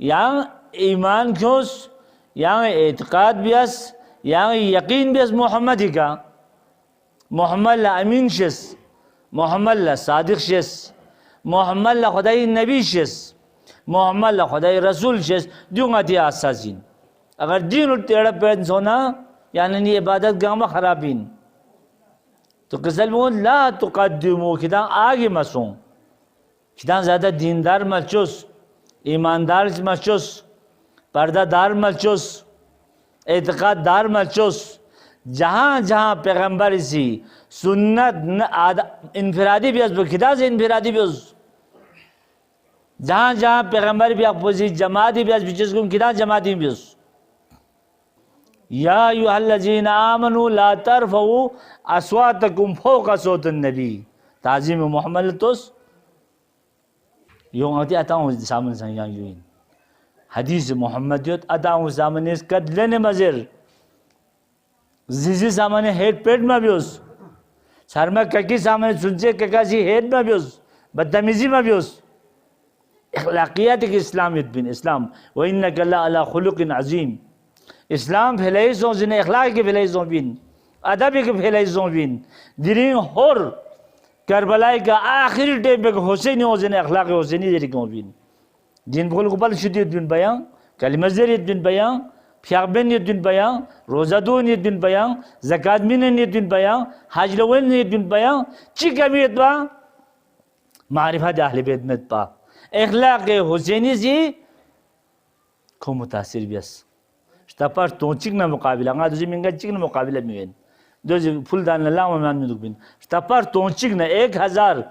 Yang iman kyos, yang itiqad bias, yang yakin bias Muhammadi ka. Muhammad la amin shes, Muhammad la sadiq shes, Muhammad la Khudai Nabi shes, Muhammad la Khudai Rasul shes, dunga dia asasin. अगर दीन और टेढ़ा पैद होना यानी ये इबादत gamma खराबीन तो कसल वो ला तुक़द्दिमू किदा आगे मसों किदा ज़्यादा दीनदार मचुस ईमानदार मचुस पर्दादार मचुस एतक़ाददार मचुस जहाँ जहाँ पैगंबर इसी सुन्नत इनफरादी भी असब किदा से इनफरादी भी उस जहाँ जहाँ पैगंबर भी अपोज़ी जमाती भी असब जिसको किदा जमाती भी उस या अय्युहल्लज़ीना आमनू ला तरफ़ऊ अस्वातकुम फ़ौक़ सौतिन नबी ताज़ीम मोहम्मद तोस यूं आती अताऊं सामने संग यूं हदीस मोहम्मद योत अताऊं सामने कद लेने मज़र जिजी सामने हेड पेट में भी उस शर्मा ककी सामने सुनचे ककासी हेड में भी उस बदतमीजी में भी उस अखलाकियात के इस्लामियत बिन इस्लाम व इन्नका लअला खुलुक़िन अज़ीम इस्लाम फैलाई जों अखलाक के फैलाई जों बिन अदब के फैलाई जों बिन दिरीन होर करबलाई का आखिरी टाइम पे हुसैन हो जिन अखलाक हुसैनी जरी को बिन दिन बोल कुबल शुद्धियत बिन बयां कलिमा जरियत बिन बयां फ्याबियत बिन बयां रोज़ादूनियत बिन बयां ज़कात मिननियत बिन बयां हज लवनियत बिन बयां चिकमियत बा मारिफत अहले बैत में पा अखलाक हुसैनी जी को मुतासिर बियस तपर तोचिक ना मुकाबला गा तुझे मिंगा चिक ना मुकाबला में दो फुल दान लाम मान में दुबिन तपर तोचिक ना 1000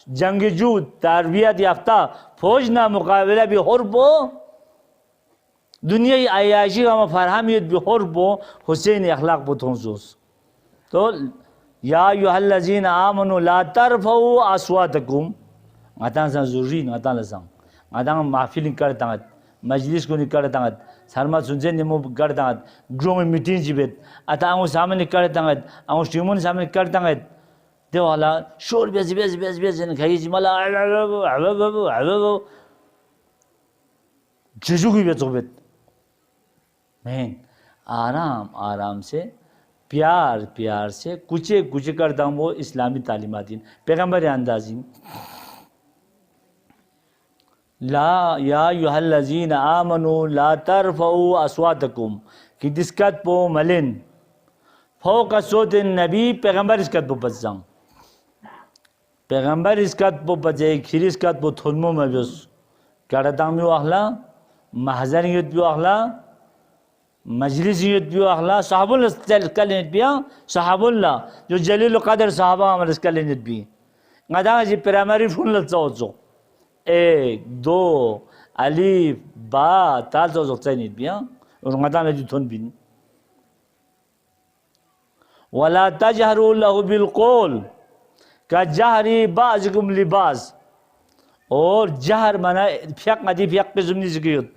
जंगजू तरबियत याफ्ता फौज ना मुकाबला भी होरबो दुनिया आयाशी का फरहमियत भी होरबो हुसैन अखलाक बुतोंसोस तो या अय्युहल्लज़ीना आमनू ला तरफ़ऊ अस्वातकुम आता सा जरूरी आता लसंग आता महफिल करता मजलिस को निकलता शर्मा सुनजे निमो करता ग्रो में मीटिंग जीवित अताऊं सामने करता आऊं शिमोन सामने करता ते वाला शोर बेज बेज बेज बेज ने खाई जिमला जेजू की बेचोबेत मैं आराम आराम से प्यार प्यार से कुछ कुछ करता हूँ वो इस्लामी तालीमातीन पैगंबर अंदाज़ीन ला या अय्युहल्लज़ीना आमनू ला तरफ़ऊ अस्वातकुम कि दिस्कत पो मलिन फ़ौक़ सौतिन नबी पैगंबर इसकत पो बच्चां पैगंबर इसकत पो बचे खिर इसकत पो थुन्मो में बिस करता में अखला महज़नियत भी अखला मजलिसियत भी अखला साहबुल कलेत भी साहबुल्ला जो जलील क़दर साहबा अमर कलेत भी गदा जी प्राइमरी फुल लचो 1 2 अलीफ बा ताल तो ज़ोक्साइनित भी और गदा में जुथन भी वला तजहरू लहु बिलक़ौल का जहरी बाज़कुम लिबाज़ और जहर माना फ़ियक अदी फ़ियक किस्म निज़गियत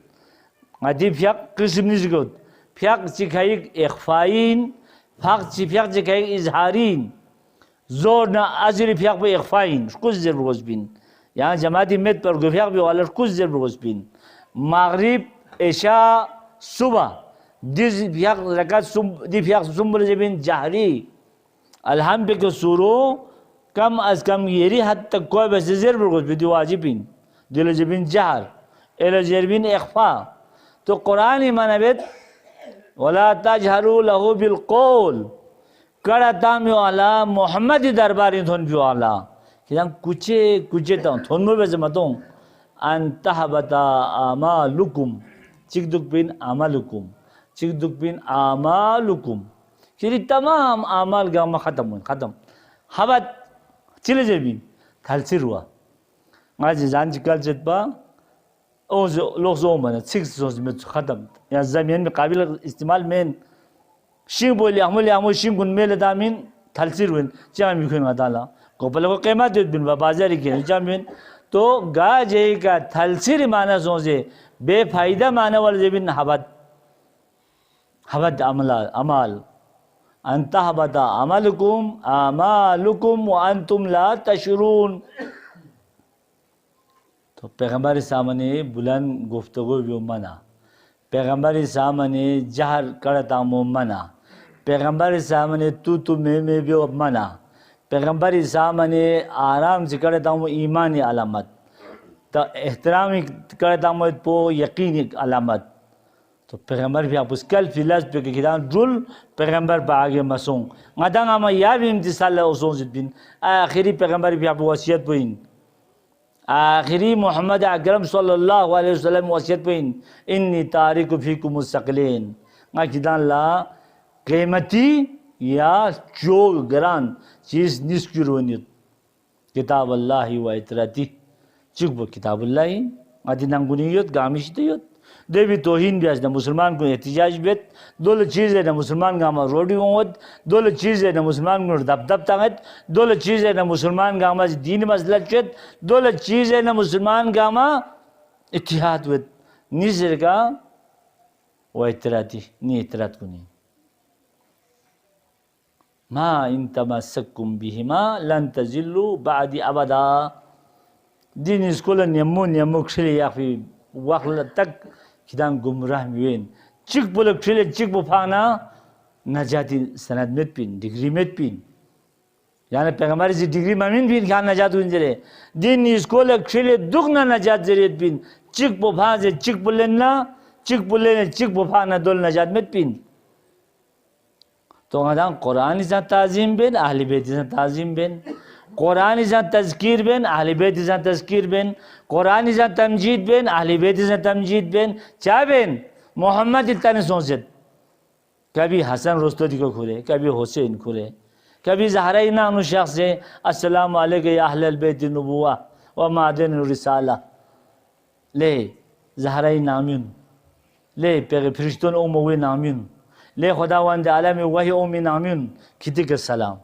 अदी फ़ियक किस्म निज़गियत फ़ियक चिखाई इख़फ़ाइन फ़ियक चिखाई इज़हारीन जोर ना अज़री फ़ियक पे इख़फ़ाइन कुछ ज़र रोज़बिन यहाँ जमाती में पर गुफ़ियक भी वाला कुछ ज़र रोज़बिन मग़रिब इशा सुबह दिस फ़ियक रकात दी फ़ियक सुम्बल जबिन जहरी अलहम्द के सूरो कम अज़ कम येरी हद तक कोई बस ज़र रोज़बिन दी वाजिबिन दिल जबिन जहर एल जरबिन इख़फ़ा तो कुरान ईमान बेत वला तजहरू लहु बिलक़ौल करता में वाला मोहम्मदी दरबारी थोन भी वाला कि हम कुचे कुचे तो थोन में बस मतों अंतहबता आमालुकुम चिक दुख बिन आमालुकुम चिक दुख बिन आमालुकुम कि तमाम आमाल गामा ख़त्म हबत चिले जबीन थलसिर हुआ आज जान चिकल चित्पा ओ लोग जो मने 6 में ख़त्म या ज़मीन में काबिल इस्तेमाल में शिंग बोले हमले शिंग गुन मेले दामिन थलसिर हुए चाम मिखुन गाला कोपल को कीमत दे बिन बाजारी के चामिन तो गाजे का थलसिर माना सोचे बेफायदा माना वाले जबिन हबत अमाल अंतहबता अमालुकुम व अंतुम ला तशुरून तो तो पैगंबर सामने बुलंद गुफ्तगू भी मना, पैगंबर सामने जहर करता मना, पैगंबर सामने तू में भी मना, पैगंबर सामने आराम से करता हूँ ईमान अलामत, तो एहतराम करता हूँ तो यकीन अलामत। तो पैगंबर भी आप उसकल फिलस पे किताब जुल पैगंबर पे आगे मसूं मदंग हम या भी इम्तिसाल उसों से बिन आखिरी पैगंबर भी आप वसीयत पुइन, आखिरी मोहम्मद अकरम सल्लल्लाहु अलैहि वसल्लम वसीयत पुइन इन्नी तारिकु फीकुम मुस्तक़िलीन मा किदान ला कीमती या जो ग्रान चीज निस्किरोनियत किताब अल्लाह व इतरती चिकबो किताब अल्लाह अदिनांगुनियत गामिशतियत देवी तोहिन भी ना मुसलमान को एहतिजाज बेत दोल चीज़ है ना मुसलमान गामा रोडी होवत दोल चीज़ है ना मुसलमान को दब तांगत दोल चीज़ है ना मुसलमान गामा दीन मसला चेत दोल चीज़ है ना मुसलमान गामा इत्तिहाद वेत निजर का व इतराती नी इतरात को नहीं मा इन तमस्सकुम बिहिमा लन तजिल्लु बादी अबदा दिन इसको नियमो खिले या फिर वक्त तक किदान गुमराह मिवेन चिक बोले खिले चिक बुफाना नजाती सनद में पिन डिग्री में पिन यानी पैगंबर जी डिग्री मामिन पिन क्या नजात हुई जरे दिन इसको खिले दुख ना नजात जरे पिन चिक बुफा से चिक बोले ना चिक बुफाना दोल नजात में पिन। तो अदा कुरान इज़ा ताज़ीम बेन अहले बैत इज़ा ताज़ीम बेन कुरान इज़ा तज़कीर बेन अहले बैत इज़ा तज़कीर बेन कुरान इज़ा तमजीद बेन अहले बैत इज़ा तमजीद बेन क्या बेन मोहम्मद इतने सोचत कभी हसन रुस्तुदी को खुले कभी हुसैन खुले कभी ज़हरा नाम शख्स से अस्सलामु अलैका या अहलल बैत नबुव्वा व मादन रिसाला ले ज़हरा नामिन ले फरिश्तों उम्मवी नामिन ले खुदावंद आलम वही उम्मी नामिन खिती के सलाम।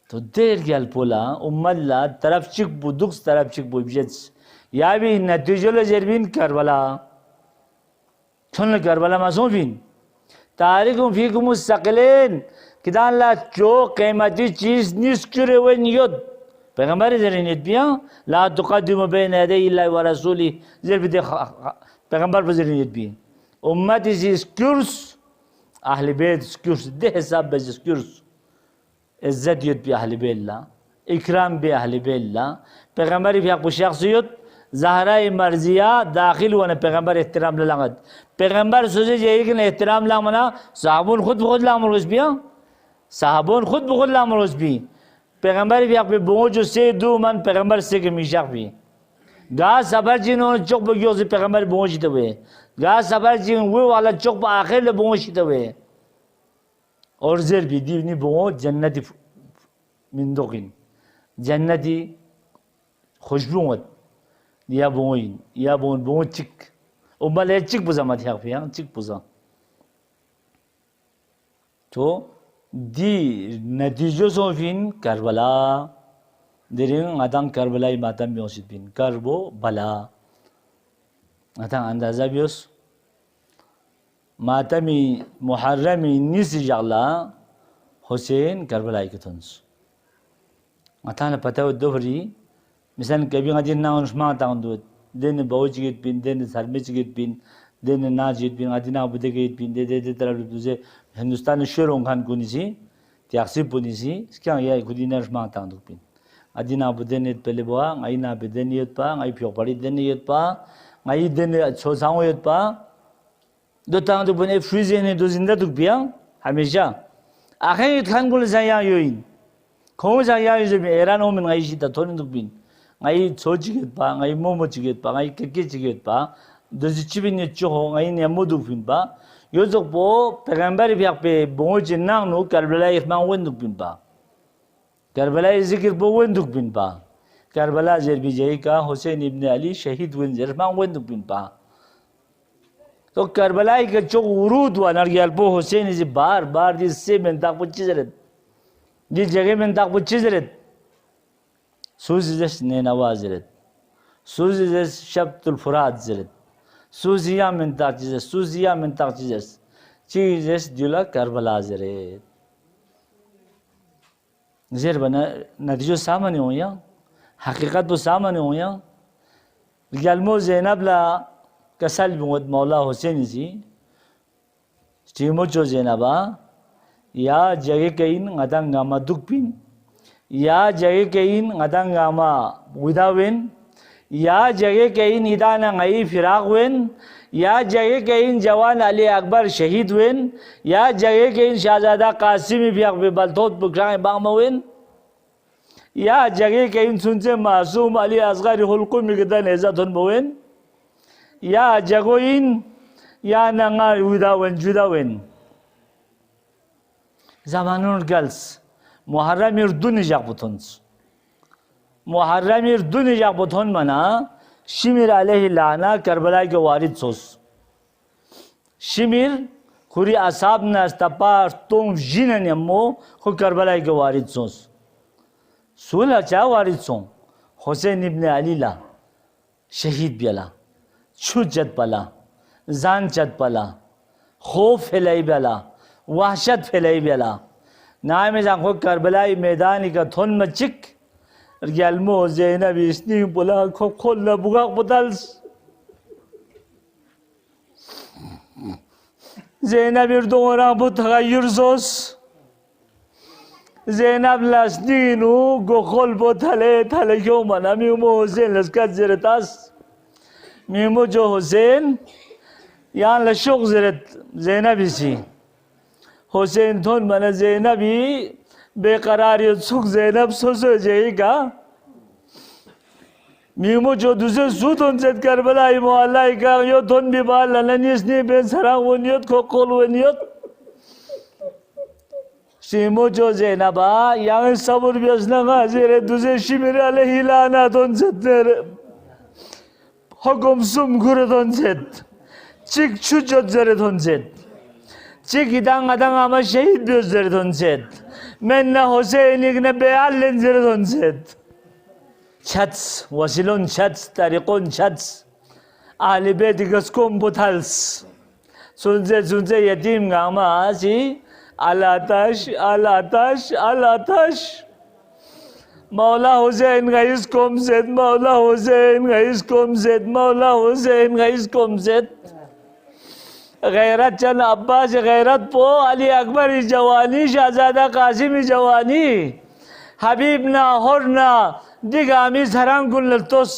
तो देर गल पोला उम्मल्ला तरफ चिक बुदुक्स तरफ चिक बुबियत या भी नतीजों जरबिन करबला छुन करबला मसूबिन तारिकुम फीकुम मुस्तक़िलीन किदान ला जो कीमती चीज निस्कुरे व नियत पैगंबर जरियत बिया ला तुक़द्दिमु बैन यदै इल्लाहि व रसूली जरबिद पैगंबर जरियत भी उम्मत इस स्क्यूर्स अहले बैत स्क्यूर्स दे हिसाब बे स्क्यूर्स इज्जत युत भी अहले बैत ला इकराम भी अहले बैत ला पैगंबर भी आपको शख्सियत ज़हरा मर्जिया दाखिल हुआ ना पैगंबर एहतराम लागत पैगंबर सोचे यही कि एहतराम ला मना साहबुन खुद ला मरोज भी साहबुन खुद ला मरोज भी पैगंबर भी आप पे बोझ से दो मन पैगंबर से के मिशाक भी गा सबर जिन्होंने चौक बगियो से पैगंबर बोझते हुए गा सबर जिन वो वाला चौक पर आखिर ले बोझते हुए और ज़र भी दीवनी बोझ जन्नती मिंदोकिन जन्नती खुशबू मत या बोन चिक उम्मल है चिक बुज़ा मत है फिर चिक बुज़ा तो दी नतीजों से फिर करबला दिरिंग आदम करबलाई मातम बियोसित बिन करबो बला आदम अंदाज़ा बियोस मातमी मुहर्रमी निस जगला हुसैन करबलाई के थंस आतान पता हो दोहरी मिसान कभी आदि ना उन्समा ताऊं दिन बहुत जित बिन दिन सरमे जित बिन दिन ना जित बिन आदि ना बुद्धे जित बिन दे तरफ तुझे हिंदुस्तान शेरों खान कुनिसी त्यागसिब पुनिसी क्या ये खुदी ना उन्समा ताऊं बिन आदि ना बुद्धे ने पहले बुआ आई ना बुद्धे नियत पा आई प्योर पड़ी दिन नियत पा आई दिन छोसाओं नियत पा दो ताऊं तो बने फ्रीज़ ने दो जिंदा दुख बिया हमेशा आखिर खान कुल जाया योइन कौन जाया यो जब ऐरान हो में आई शीता थोड़ी दुख बिन आई सोचित पा आई मोमो चिकेत पा आई किरकिर चिकेत पा दोजिचिबिन ये चो आई ने मुदुक बिन पा यो जो बो पैगंबर भी आप पे बोझ ना नो करबला इस्मा वन दुख बिन पा करबला जिक्र बो वन दुख बिन पा करबला जर भी जय का हुसैन इब्ने अली शहीद वन जरमा वन दुख बिन पा तो करबला के चो उरूद व नरगियाल बो हुसैन जी बार बार जिससे में ताक पुच्ची जरत जिस जगह में ताक पुच्ची जरत सूज़िज़ ने नवाज़ जरत सूज़िज़ शब्दुल फुरात जरत सूज़िया में ताक चीज़ जुला करबला जरत ज़ेर बना नतीजों सामने हो या हकीकत तो सामने हो या gelmo Zeynep la kasal bimut Mevla Hüseyin isi Cimo Zeynep'a ya jage kain ngadang ngama dukpin ya jage kain ngadang ngama widawen ya jage kain hidana ngai firaqwen या जगह कहीं जवान अली अकबर शहीद हुए या जगह कहीं शाहजादा कासिम भी बलतौत बुकराए बामवेन या जगह कहीं सुनसे मासूम अली असगर हुल्कु मिगदन इज्जत हुन या जगोइन या नंगा विदावन जुदावन zamanın gels Muharrem irdunacak butonuz Muharrem irdunacak buton mana Şimir aleyhi lana Kerbela'ya ke varid sos. Şimir kuri ashab nas tapar tom jinen yammo ko Kerbela'ya ke varid sos. Sul acha varid son. Hüseyin ibn Ali la şehit biyala. Çucet bala. Zancat bala. Khof felay bala. Vahşet felay bala. Naime zan ko Kerbela'yı meydani ka thon machik gelmo Zeynep isni bula kolla bugak budals Zeynep bir doğran bu tagayyür zos Zeynep lasninu gokol bu thale kyo mana mimo Hüseyin laskat ziretas mimo jo Hüseyin yan la şok ziret Zeynep isi Hüseyin thon mana Zeynep'i बेकरार सुख ज़ैनब सोसो जाएगा memo जो दूसरे सूत उनसे Karbala इमाला का यो धन भी बाल ललनियस ने बेन सरा वनियत को कोल वनियत शीमो जो ज़ैनबा यहाँ सबूर बियसना का ज़ेरे दूसरे शिमिर अले हिलाना धन से तेरे हुक्म सुम घुरे धन से चिक चुचत ज़ेरे धन से चिक इदांग अदांग आमा शहीद बियस ज़ेरे धन से Men Hüseyin'in ne beğenlen zirton set. Chats, wasilon chats, tarikon chats. Ahli beyt gaskom butals. Sunze yetim gama si alataş. Mevla Hüseyin gayis komset, Mevla Hüseyin gayis komset, Mevla Hüseyin gayis komset. गैरत चंद अब्बास गैरत पो अली अकबर जवानी शहजादा कासिम जवानी हबीब ना होर ना दिगामी सरांग कुल लतोस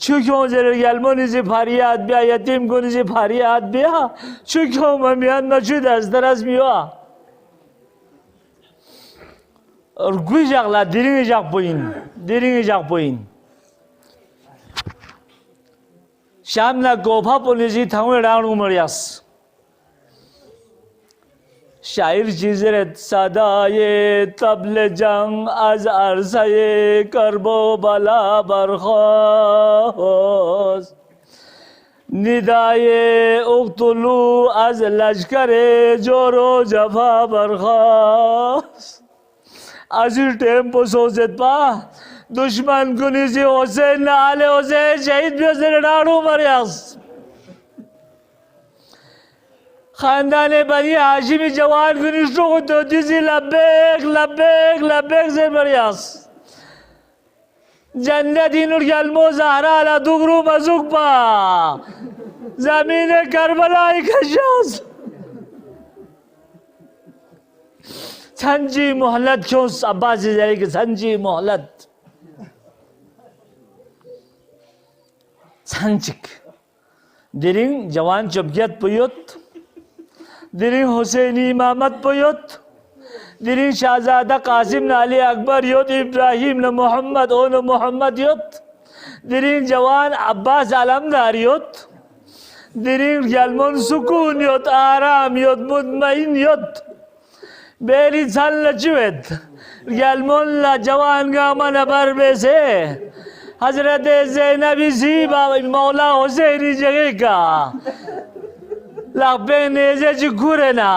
चुक्यों जरे यलमोनी से फारियात बिया यतीम कोनी से फारियात बिया चुक्यों ममियान मचूद अज़दरस बिया और गुई जागला दिरिंग जाग पोइन Şam'la gopa polisi tanrı rağnu mıriyas. Şair çizeret sadaye table can az arsaye karbo bala barkhos. Nidaye uktulu az lashkare joro jafa barkhos. Azir tempo sozet pa. दुश्मन कुनी से हुसैन आले हुसैन शहीद भी हुसैन डाड़ू मरियास खानदाने बनी हाशिमी जवान कुनिष्ठों को तो दिसी लब्बेक से मरियास जन्नतीन और यल्मो ज़हरा अला दुगरू मज़ुक पा ज़मीन करबला खशास संजी मोहल्लत क्यों अब्बास से जाएगी संजी मोहल्लत Sancık. Derin Cavan Çöpget Boyut. Derin Hüseyin'i İmamet Boyut. Derin Şahzada Kasim Ali Akbar yot. İbrahim Muhammed onu Muhammed yot. Derin Cavan Abbas Alamdar yot. Derin Yalmon Sukun yot. Aram yot. Mutmain yot. Beri Sanla Çüvet. Yalmonla Cavan Gaman Barbese. हजरत ज़ैनब सी मौला हुसैन जगह का लापे नेजे जिगुरे ना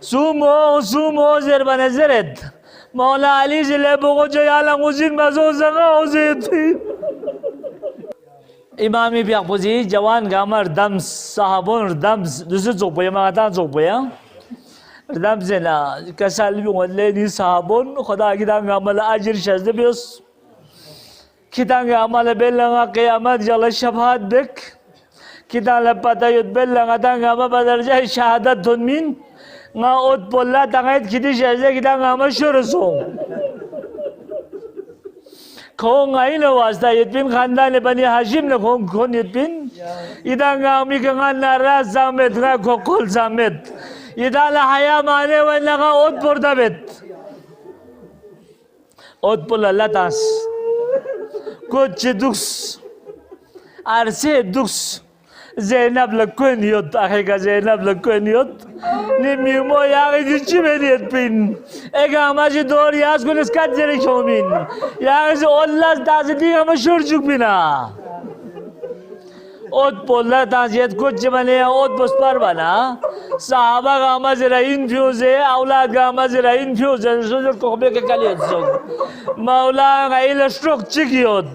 Sumo ज़र बनज़रत मौला अली ज़िले बोगो जो याला मुझिन मज़ो ज़गा हुसैन थी इमामी बियाक़ुज़ी जवान गामर दम साहबों दम दूसरे ज़ोबया मातान ज़ोबया दम ज़ना कसल भी वल्ले नी साहबों खुदा की दाम गामला अजर शज़्द बियस kita nga amala bella nga qiyamat jala shafaat bek kita lapata yut bella nga tanga ma badarja shahadat donmin nga ot polla tangait kiti shaje kita nga ma shurusong kong ngayon na wasta yutpin khandan ne bani hashim ne kong yutpin ida nga mi nga nara zamet nga kokol zamet ida la haya mane wala nga ot pordabet ot polla latas कुछ दुख आरसे दुख Zainab लक्कोनियत आखेगा Zainab लक्कोनियत निम्मीमो यागे जिच्ची मेरियत pin एक हमारी दौर यास को निस्कात जरे शोमिन यागे से अल्लाह ताज़दी हम शुरजुक बिना ओत पोला ताज़ियत कुछ बने ओत बस्पर बना साहबा का मज़रा इन्फ्यूज़ है औलाद का मज़रा इन्फ्यूज़ है सोचो कोबे के कलियत सोच मौला का इला स्ट्रोक चिकियत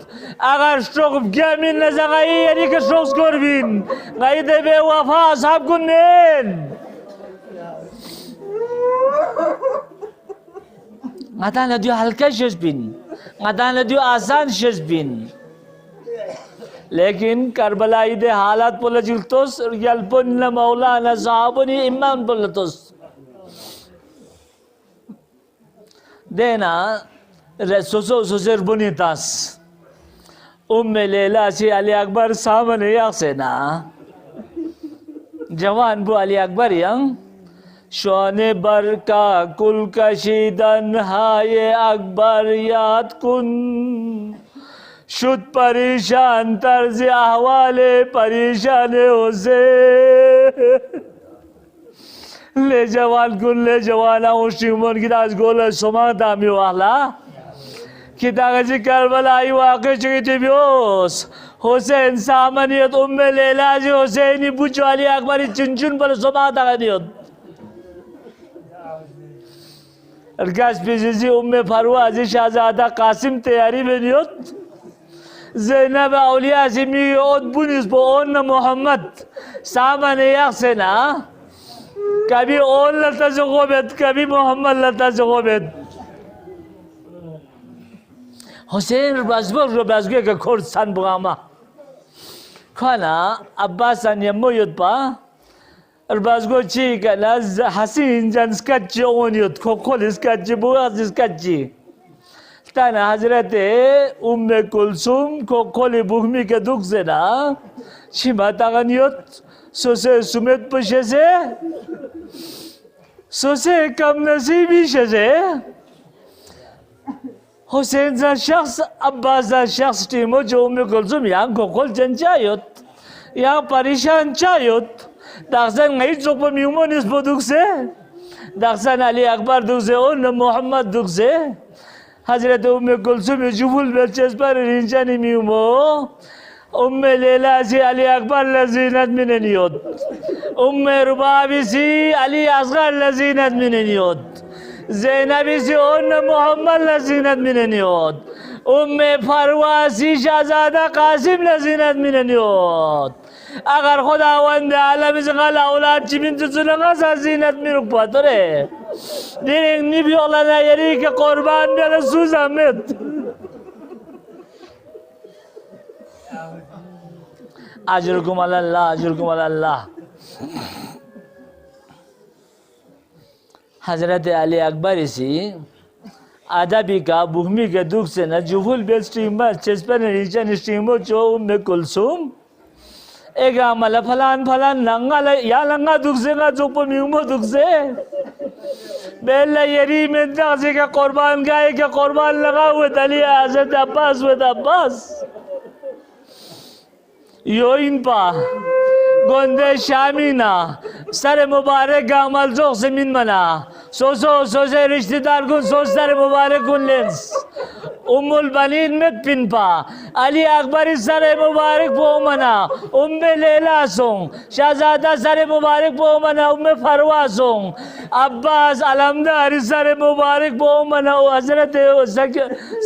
अगर स्ट्रोक गैमिन न जगाई यानी के स्ट्रोक स्कोर बिन गाई दे बे वफा साहब कुन्नेन ngata na diyo halka shesbin ngata na diyo आसान shesbin लेकिन करबलाई दे हालात बोला जिल्तोस यल्पन न मौला न साहबनी इमान बोलतोस देना रसोसो सोसर बुनितास लेला सी अली अकबर सामने यासेना जवान बु अली अकबर यंग शोने बर का कुल कशीदन हाय अकबर याद कुन शुद्ध परेशान तर्ज अहवाले परेशान होसे ले जवान कुल ले जवाना उशिमन की दास गोला सोमा दामी वाला की दागजी करबलाई वाक़े चुकी बियोस हुसैन सामनियत उम्मे लेला जी हुसैनी बुचवाली अकबरी चुनचुन पर सोमा दागनियत अरकाश पिजी उम्मे फरुआ जी शाहजादा कासिम तैयारी में नियत ज़ैनब औलिया सिमी और बुनिस बो ओन मोहम्मद सामने यासेना कभी ओन लता ज़गोबेत कभी मोहम्मद लता ज़गोबेत हुसैन रबाज़गे का खोरसान बुआमा खाना अब्बास अन्यमो युद्धा रबाज़गो ची का ना हसीन जंस्कच्ची ओन युद्ध खोखोल इसकच्ची बुआस इसकच्ची ताना हज़रत उम्मे कुलसुम को कोली बुहमी के दुख से ना शिमाता गनियत सोसे सुमेत पशे से सोसे कम नसीबी से हुसैन ज़ा शख्स अब्बास ज़ा शख्स टीमो जो उम्मे कुलसुम यहाँ को कोल जंचायत यहाँ परेशान चायत दाखसन नहीं चुप म्यूमो निस्बो दुख से दाखसन अली अकबर दुख से और न मोहम्मद दुख से हज़रत उम्मे कुलसुम जुबुल बच्चेस पर रिंचानी म्यूमो उम्मे लेला सी अली अकबर लजीनत मिननियोत उम्मे रुबाबी सी अली असगर लजीनत मिननियोत ज़ैनबी सी ओन मोहम्मद लजीनत मिननियोत उम्मे फरवा सी शाहजादा कासिम लजीनत मिननियोत अगर खुदावंद आलम से गला औलाद चिमिन तो सुनगा ज़ीनत में रुक पाते रे दिन निभी औलाद यारी के कुर्बान मेरा सुज़ामित अजरुकुम अल्लाह हज़रत अली अकबर इसी आदाबी का बुहमी के दुख से न जुहुल बेस्टीमर चेस्पर नीचे निस्टीमो जो उम्मे कुलसुम एक आमला फलान फलान लंगा या लंगा दुख से ना जो पर म्यूमो दुख से बेला यरी में दासे का कुर्बान गाय का कुर्बान लगा हुए तलिया हज़रत अब्बास यो इन पा गोंदे शामीना सर मुबारक गामल जोख से मिन मना सोचे रिश्तेदार को सोच सर मुबारक उन लेंस उम्मुल बनीन में पिन पा अली अकबरी सर मुबारक पो मना उम्मे लेला सों शाहजादा सर मुबारक पो मना उम्मे फरवा सों अब्बास अलमदारी सर मुबारक पो मना हज़रत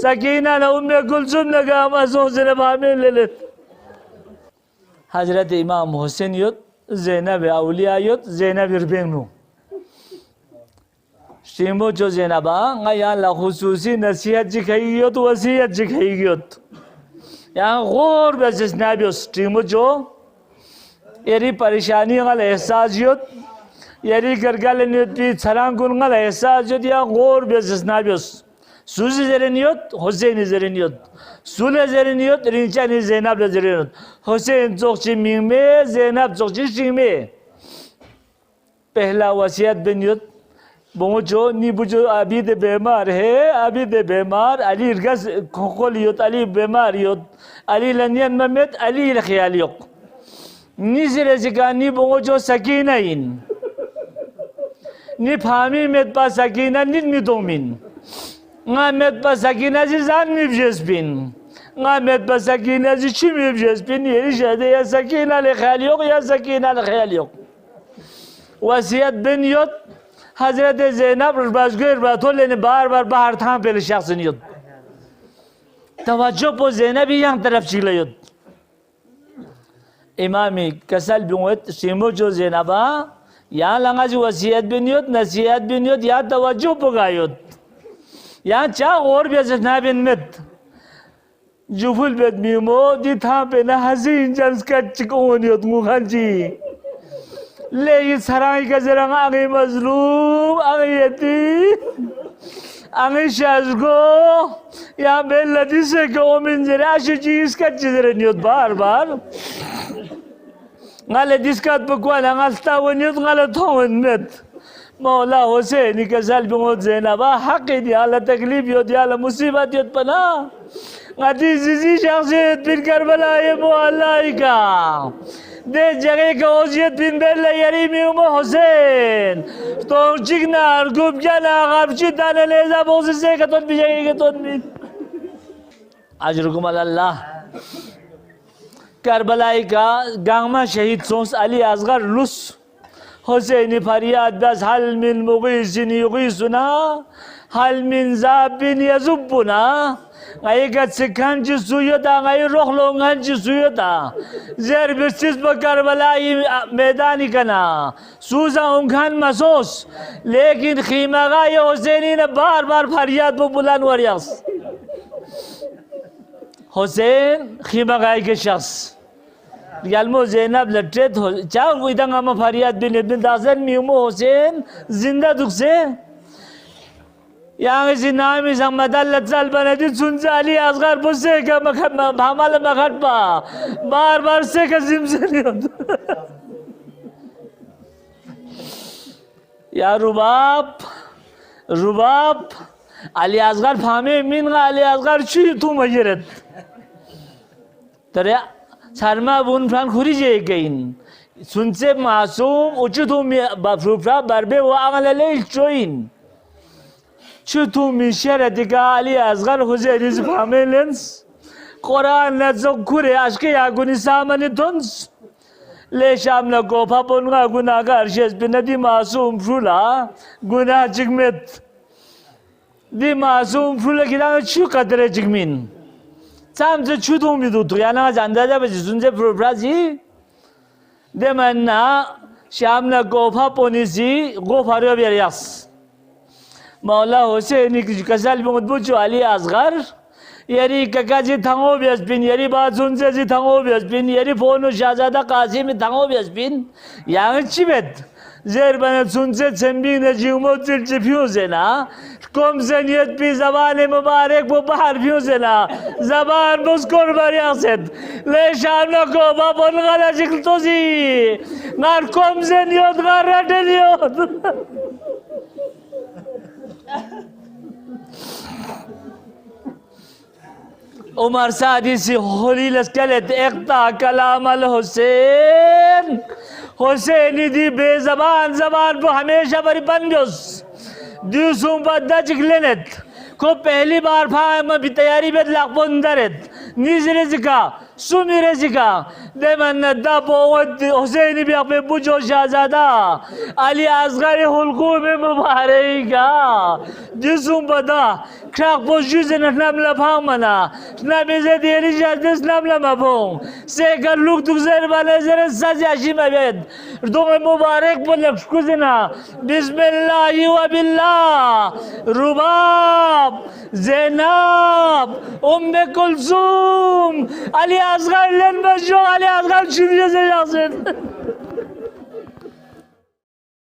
सकीना न उम्मे कुलसुम न गामा सों से भामिल ले हज़रत इमाम हुसैन युत ज़ैनब औलिया युत ज़ैनब इरबेनु शिमो जो ज़ैनबा ङाया ला खुसूसी नसीहत जिखाई युत वसीयत जिखाई युत यहाँ गौर बेसिस नाबियोस टीमो जो यरी परेशानी वाला एहसास युत यरी करगल नियति छरांगुन वाला एहसास युत या गौर बेसिस नाबियोस सूजी ज़ेरेनियत हुसैन ज़ेरेनियत सूले ज़ेरेनियत रिंचा नि ज़ैनब ज़ेरेनियत हुसैन जोखी मिंग में ज़ैनब जोखी सिंग में पहला वसीयत बनियत बोझो नीबुजो अभी दे बीमार है अभी दे बीमार अली रगस खोलियत अली बीमार युत अली लनियन ममेत अली लखयालियोक नीज़रे ज़िकानी बोझो सकीना इन नी फामी में पा सकीना नित मितोमिन ngamet pasakina zan mibjesbin ngamet pasakina zichi mibjesbin yeri jade ya sakina le khayal yok ya sakina le khayal yok vasiyet bin yot Hazreti Zeynep rızbazgır batoleni bar bar bahar tam peli şahsın yot tavaccuh po Zeynep'i yan taraf çıklayot imami kasal binwet simujo Zeynep'a ya langacı vasiyet bin yot nasihat bin yot ya tavaccuh po gayot यहाँ चाह और भी ऐसे ना बिन मत जुफुल बेद memo दी था पे ना हसीन जंस का चिकोनी होत मुखांची ले ये सराय का जरा आगे मजलूम आगे यती आगे शाज़गो यहाँ बेल लदी से को मिन जरा आशु चीज़ का चीज़ नियत बार बार गाले दिस्कात पकवान गालता वनियत गाले थोवन मत मौला हुसैन के ज़ल बिमोद ज़ैनबा हक़ दियाला तकलीफ यो दियाला मुसीबत यो पना गति जिसी शख्सियत बिन करबला ये मौलाई का दे जगह का ओजियत बिन बेला यरी मिउमो हुसैन तो चिकना अर्गुब जाना गाबची दाने लेज़ा बोझ से कतन भी जगह कतन भी अजरुकुम अल्लाह करबलाई का गांगमा शहीद सोंस अली असगर लुस हुसैनी फरियाद बस हल मिन मुगीसिन युगीसुना हल मिन ज़ाबिन यज़ुब्बुना गाय का सिखान जिसुयता गाय रोखलोंगन जिसुयता ज़ेर बिस्तिस बकर बलाई मैदानी कना सूज़ा उंखान मसोस लेकिन खीमा गाय हुसैनी ने बार बार फरियाद वो बुलान वरियास हुसैन खीमा गाय के शख्स यालमो ज़ैनब लट्टे हो चाह वो इधर हम फरियाद बिन इब्न दासन मियुमो हुसैन जिंदा दुख से यहाँ किसी नामी संमदल लत्सल बने थी सुनसे अली असगर बुस्से का भामाल मखट पा बार बार से कसीम से नहीं होता यार रुबाब अली असगर फामे मीन का अली असगर चुई तू मजरत तेरे शर्मा बुन फ्रांक खुरी जे गइन सुनसे मासूम उचुतु बफ्रूफ्रा बरबे वो आगले चोइन चुतु मिशरतिका अली असगर हुसैन फामेलेंस कुरान नजो खुरे आशके यागुनी सामने तंस ले शाम न कोफा पुनगा गुनाहगार शेष बिनदी मासूम फ्रूला गुनाह जिगमेत दी मासूम फ्रूला किना छु कदरे जिगमिन Samse çudum yudu yana zandaja be sunse proprazi demanna şamla gofa ponisi gofaryo beriyas Mevla Hüseyin kasal bumutbucu Ali Asgar yeri kakaji thango besbin yeri bazunse ji thango besbin yeri fonu Şahzada Kasimi thango besbin yang çibet Zerbanet sunse çembine cimot zilcifiyo zena कम ज़नियत भी ज़बान मुबारक वो बाहर भी ज़ना ज़बान मुस्कुर बरियासत ले शामना को बापन गाला जिक्र तो सी नार कम ज़नियत गार रटनियत उमर सादी सी होली लस्कलेत एकता कलाम अल हुसैन हुसैनी दी बेज़बान ज़बान वो हमेशा बरी बन गयोस दूसरों पर दच लेनेत को पहली बार फाम भी तैयारी में लाखों अंदर है निज़रे जिका سومی رزیکا دیمن نداب و حسینی بیا به بوجو شاهزاده علی اصغر حلقوم مبارکا جسم بدا کاغ بوجوز نم لبام منا نمیزه دیری جدیس نم لبام سیگر لوک دوزر بالا زر سازی مبید دوم مبارک بولم شکوزنا بسم الله و بالله رباب زینب کلثوم علی اصغر لن بشو علی اصغر چی دیگه